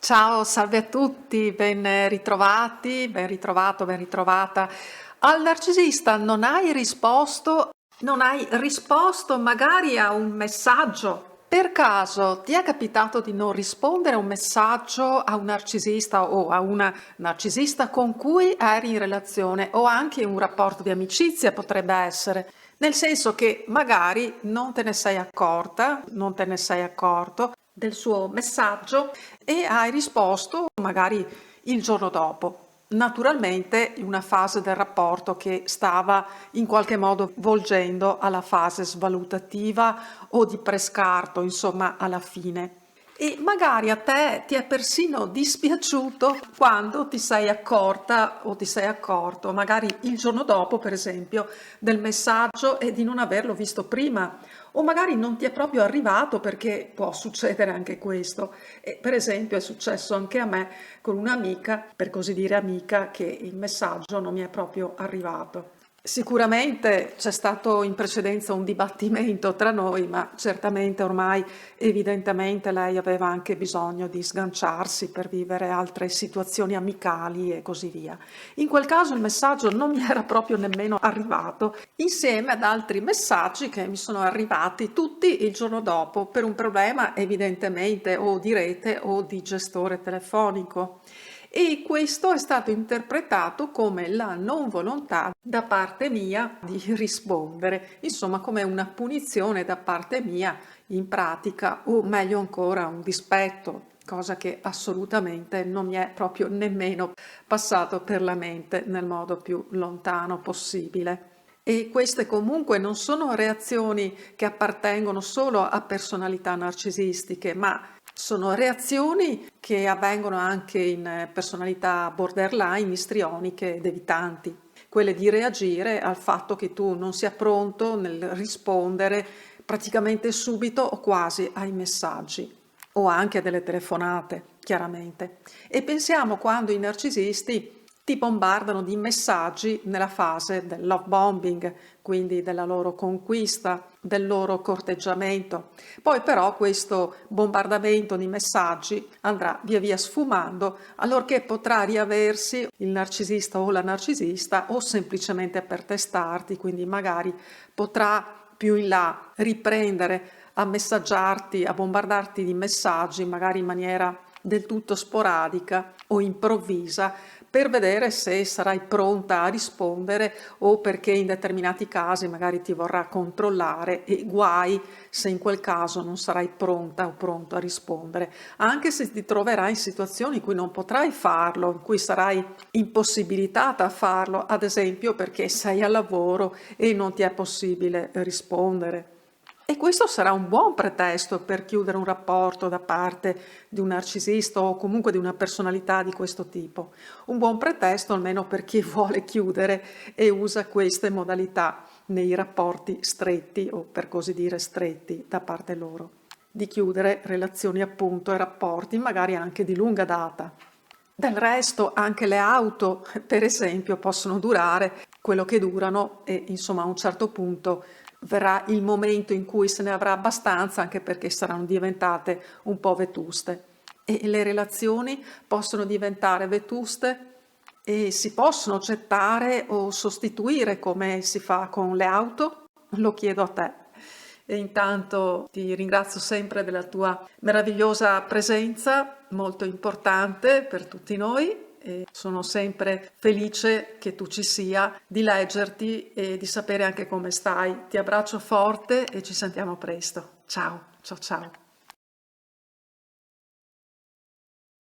Ciao, salve a tutti, ben ritrovati, ben ritrovato, ben ritrovata. Al narcisista non hai risposto magari a un messaggio. Per caso ti è capitato di non rispondere a un messaggio a un narcisista o a una narcisista con cui eri in relazione o anche un rapporto di amicizia potrebbe essere? Nel senso che magari non te ne sei accorta, non te ne sei accorto del suo messaggio e hai risposto magari il giorno dopo. Naturalmente in una fase del rapporto che stava in qualche modo volgendo alla fase svalutativa o di prescarto, insomma alla fine. E magari a te ti è persino dispiaciuto quando ti sei accorta o ti sei accorto, magari il giorno dopo, per esempio, del messaggio e di non averlo visto prima, o magari non ti è proprio arrivato perché può succedere anche questo. E per esempio è successo anche a me con un'amica, per così dire amica, che il messaggio non mi è proprio arrivato. Sicuramente c'è stato in precedenza un dibattimento tra noi, ma certamente ormai evidentemente lei aveva anche bisogno di sganciarsi per vivere altre situazioni amicali e così via. In quel caso il messaggio non mi era proprio nemmeno arrivato, insieme ad altri messaggi che mi sono arrivati tutti il giorno dopo per un problema evidentemente o di rete o di gestore telefonico. E questo è stato interpretato come la non volontà da parte mia di rispondere, insomma come una punizione da parte mia in pratica, o meglio ancora un dispetto, cosa che assolutamente non mi è proprio nemmeno passato per la mente nel modo più lontano possibile. E queste comunque non sono reazioni che appartengono solo a personalità narcisistiche, ma sono reazioni che avvengono anche in personalità borderline, istrioniche ed evitanti, quelle di reagire al fatto che tu non sia pronto nel rispondere praticamente subito o quasi ai messaggi o anche a delle telefonate, chiaramente. E pensiamo quando i narcisisti ti bombardano di messaggi nella fase del love bombing, quindi della loro conquista, del loro corteggiamento. Poi però questo bombardamento di messaggi andrà via via sfumando, allorché potrà riaversi il narcisista o la narcisista o semplicemente per testarti, quindi magari potrà più in là riprendere a messaggiarti, a bombardarti di messaggi, magari in maniera del tutto sporadica o improvvisa, per vedere se sarai pronta a rispondere o perché in determinati casi magari ti vorrà controllare e guai se in quel caso non sarai pronta o pronto a rispondere, anche se ti troverai in situazioni in cui non potrai farlo, in cui sarai impossibilitata a farlo, ad esempio perché sei al lavoro e non ti è possibile rispondere. E questo sarà un buon pretesto per chiudere un rapporto da parte di un narcisista o comunque di una personalità di questo tipo. Un buon pretesto almeno per chi vuole chiudere e usa queste modalità nei rapporti stretti o per così dire stretti da parte loro. Di chiudere relazioni appunto e rapporti magari anche di lunga data. Del resto anche le auto, per esempio, possono durare quello che durano e insomma a un certo punto verrà il momento in cui se ne avrà abbastanza, anche perché saranno diventate un po' vetuste. E le relazioni possono diventare vetuste e si possono gettare o sostituire come si fa con le auto? Lo chiedo a te. E intanto ti ringrazio sempre della tua meravigliosa presenza, molto importante per tutti noi. E sono sempre felice che tu ci sia, di leggerti e di sapere anche come stai. Ti abbraccio forte e ci sentiamo presto. Ciao, ciao, ciao.